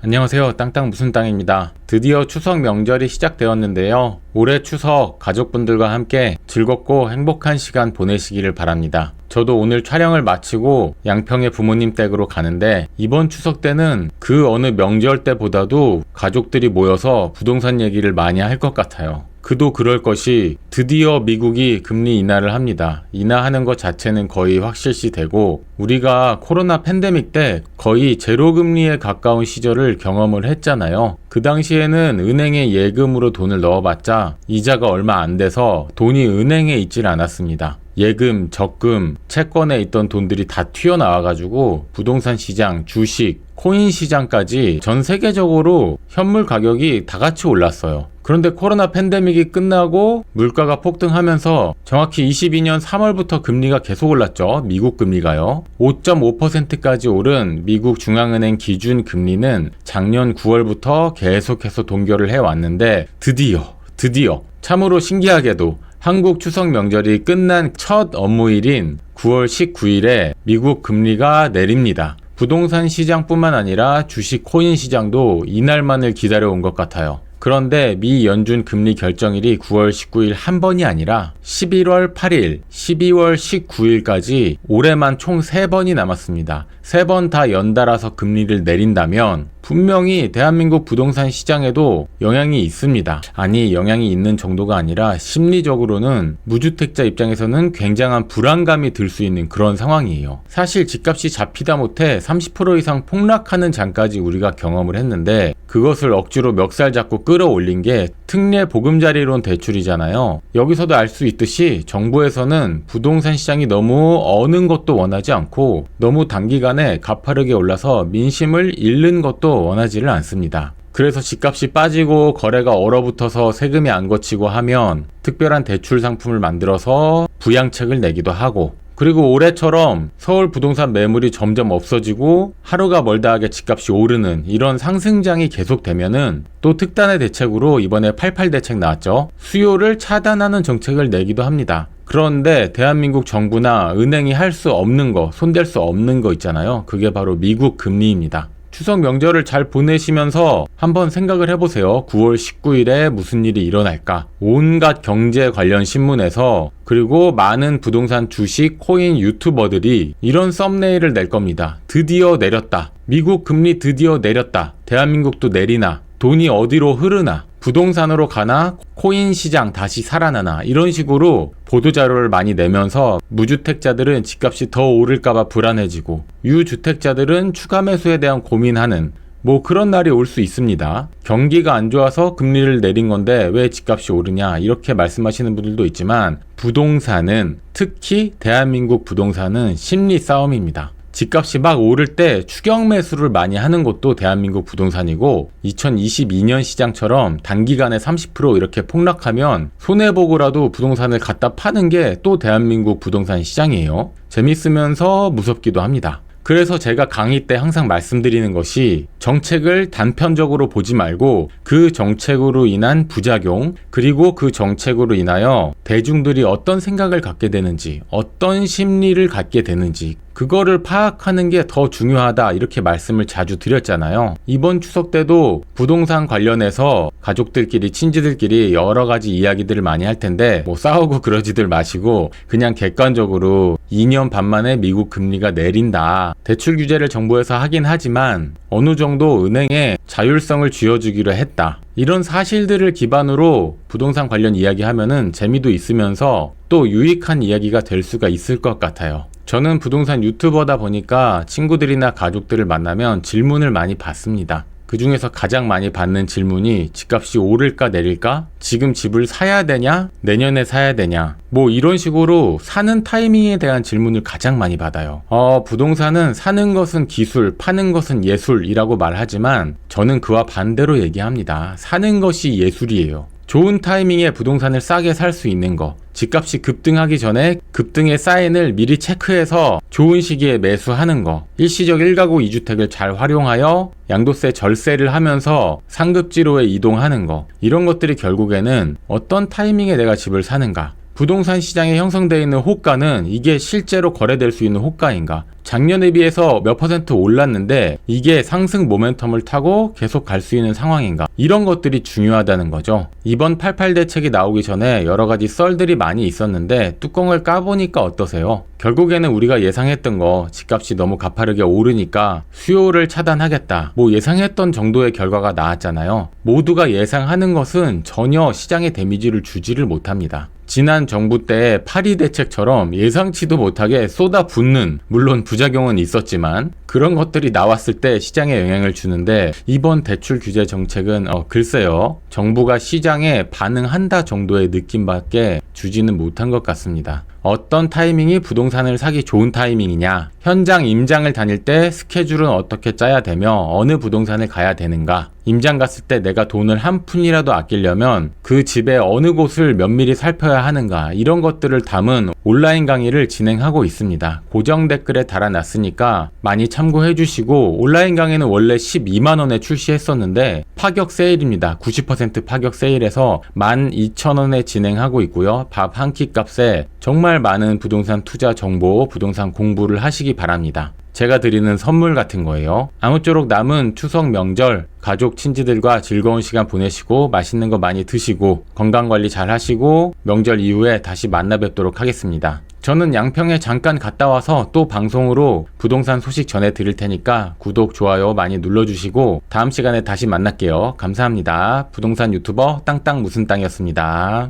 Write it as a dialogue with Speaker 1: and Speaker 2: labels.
Speaker 1: 안녕하세요. 땅땅 무슨 땅입니다. 드디어 추석 명절이 시작되었는데요. 올해 추석 가족분들과 함께 즐겁고 행복한 시간 보내시기를 바랍니다. 저도 오늘 촬영을 마치고 양평의 부모님 댁으로 가는데 이번 추석 때는 그 어느 명절 때보다도 가족들이 모여서 부동산 얘기를 많이 할 것 같아요. 그도 그럴 것이 드디어 미국이 금리 인하를 합니다. 인하하는 것 자체는 거의 확실시 되고 우리가 코로나 팬데믹 때 거의 제로 금리에 가까운 시절을 경험을 했잖아요. 그 당시에는 은행에 예금으로 돈을 넣어봤자 이자가 얼마 안 돼서 돈이 은행에 있질 않았습니다. 예금, 적금, 채권에 있던 돈들이 다 튀어나와가지고 부동산 시장, 주식, 코인 시장까지 전 세계적으로 현물 가격이 다 같이 올랐어요. 그런데 코로나 팬데믹이 끝나고 물가가 폭등하면서 정확히 22년 3월부터 금리가 계속 올랐죠. 미국 금리가요. 5.5%까지 오른 미국 중앙은행 기준 금리는 작년 9월부터 계속해서 동결을 해왔는데 드디어 참으로 신기하게도 한국 추석 명절이 끝난 첫 업무일인 9월 19일에 미국 금리가 내립니다. 부동산 시장뿐만 아니라 주식 코인 시장도 이날만을 기다려온 것 같아요. 그런데 미 연준 금리 결정일이 9월 19일 한 번이 아니라 11월 8일, 12월 19일까지 올해만 총 3번이 남았습니다. 3번 다 연달아서 금리를 내린다면 분명히 대한민국 부동산 시장에도 영향이 있습니다. 아니, 영향이 있는 정도가 아니라 심리적으로는 무주택자 입장에서는 굉장한 불안감이 들 수 있는 그런 상황이에요. 사실 집값이 잡히다 못해 30% 이상 폭락하는 장까지 우리가 경험을 했는데 그것을 억지로 멱살 잡고 끌어올린 게 특례 보금자리론 대출이잖아요. 여기서도 알 수 있듯이 정부에서는 부동산 시장이 너무 어는 것도 원하지 않고 너무 단기간에 가파르게 올라서 민심을 잃는 것도 원하지를 않습니다. 그래서 집값이 빠지고 거래가 얼어붙어서 세금이 안 거치고 하면 특별한 대출 상품을 만들어서 부양책을 내기도 하고, 그리고 올해처럼 서울 부동산 매물이 점점 없어지고 하루가 멀다 하게 집값이 오르는 이런 상승장이 계속되면은 또 특단의 대책으로 이번에 88 대책 나왔죠. 수요를 차단하는 정책을 내기도 합니다. 그런데 대한민국 정부나 은행이 할 수 없는 거, 손댈 수 없는 거 있잖아요. 그게 바로 미국 금리입니다. 추석 명절을 잘 보내시면서 한번 생각을 해보세요. 9월 19일에 무슨 일이 일어날까? 온갖 경제 관련 신문에서 그리고 많은 부동산 주식 코인 유튜버들이 이런 썸네일을 낼 겁니다. 드디어 내렸다. 미국 금리 드디어 내렸다. 대한민국도 내리나? 돈이 어디로 흐르나? 부동산으로 가나? 코인 시장 다시 살아나나? 이런 식으로 보도자료를 많이 내면서 무주택자들은 집값이 더 오를까봐 불안해지고 유주택자들은 추가 매수에 대한 고민하는 그런 날이 올 수 있습니다. 경기가 안 좋아서 금리를 내린 건데 왜 집값이 오르냐 이렇게 말씀하시는 분들도 있지만 부동산은, 특히 대한민국 부동산은 심리 싸움입니다. 집값이 막 오를 때 추격 매수를 많이 하는 것도 대한민국 부동산이고 2022년 시장처럼 단기간에 30% 이렇게 폭락하면 손해보고라도 부동산을 갖다 파는 게 또 대한민국 부동산 시장이에요. 재밌으면서 무섭기도 합니다. 그래서 제가 강의 때 항상 말씀드리는 것이 정책을 단편적으로 보지 말고 그 정책으로 인한 부작용, 그리고 그 정책으로 인하여 대중들이 어떤 생각을 갖게 되는지, 어떤 심리를 갖게 되는지 그거를 파악하는 게 더 중요하다 이렇게 말씀을 자주 드렸잖아요. 이번 추석 때도 부동산 관련해서 가족들끼리, 친지들끼리 여러 가지 이야기들을 많이 할 텐데 싸우고 그러지들 마시고 그냥 객관적으로 2년 반 만에 미국 금리가 내린다. 대출 규제를 정부에서 하긴 하지만 어느 정도 은행에 자율성을 쥐어주기로 했다. 이런 사실들을 기반으로 부동산 관련 이야기하면은 재미도 있으면서 또 유익한 이야기가 될 수가 있을 것 같아요. 저는 부동산 유튜버다 보니까 친구들이나 가족들을 만나면 질문을 많이 받습니다. 그 중에서 가장 많이 받는 질문이 집값이 오를까 내릴까? 지금 집을 사야 되냐? 내년에 사야 되냐? 이런 식으로 사는 타이밍에 대한 질문을 가장 많이 받아요. 부동산은 사는 것은 기술, 파는 것은 예술이라고 말하지만 저는 그와 반대로 얘기합니다. 사는 것이 예술이에요. 좋은 타이밍에 부동산을 싸게 살 수 있는 거, 집값이 급등하기 전에 급등의 사인을 미리 체크해서 좋은 시기에 매수하는 거, 일시적 1가구 2주택을 잘 활용하여 양도세 절세를 하면서 상급지로에 이동하는 거, 이런 것들이 결국에는 어떤 타이밍에 내가 집을 사는가, 부동산 시장에 형성되어 있는 호가는 이게 실제로 거래될 수 있는 호가인가? 작년에 비해서 몇 퍼센트 올랐는데 이게 상승 모멘텀을 타고 계속 갈 수 있는 상황인가? 이런 것들이 중요하다는 거죠. 이번 88 대책이 나오기 전에 여러 가지 썰들이 많이 있었는데 뚜껑을 까보니까 어떠세요? 결국에는 우리가 예상했던 거 집값이 너무 가파르게 오르니까 수요를 차단하겠다. 뭐 예상했던 정도의 결과가 나왔잖아요. 모두가 예상하는 것은 전혀 시장에 데미지를 주지를 못합니다. 지난 정부 때 8.2 대책처럼 예상치도 못하게 쏟아붓는, 물론 부작용은 있었지만 그런 것들이 나왔을 때 시장에 영향을 주는데 이번 대출 규제 정책은 글쎄요, 정부가 시장에 반응한다 정도의 느낌밖에 주지는 못한 것 같습니다. 어떤 타이밍이 부동산을 사기 좋은 타이밍이냐, 현장 임장을 다닐 때 스케줄은 어떻게 짜야 되며 어느 부동산을 가야 되는가, 임장 갔을 때 내가 돈을 한 푼이라도 아끼려면 그 집의 어느 곳을 면밀히 살펴야 하는가, 이런 것들을 담은 온라인 강의를 진행하고 있습니다. 고정 댓글에 달아놨으니까 많이 참고해 주시고, 온라인 강의는 원래 12만원에 출시했었는데 파격 세일입니다. 90% 파격 세일해서 12,000원에 진행하고 있고요. 밥 한 끼 값에 정말 많은 부동산 투자 정보, 부동산 공부를 하시기 바랍니다. 제가 드리는 선물 같은 거예요. 아무쪼록 남은 추석 명절 가족 친지들과 즐거운 시간 보내시고 맛있는 거 많이 드시고 건강관리 잘 하시고 명절 이후에 다시 만나 뵙도록 하겠습니다. 저는 양평에 잠깐 갔다 와서 또 방송으로 부동산 소식 전해 드릴 테니까 구독, 좋아요 많이 눌러주시고 다음 시간에 다시 만날게요. 감사합니다. 부동산 유튜버 땅땅 무슨 땅이었습니다.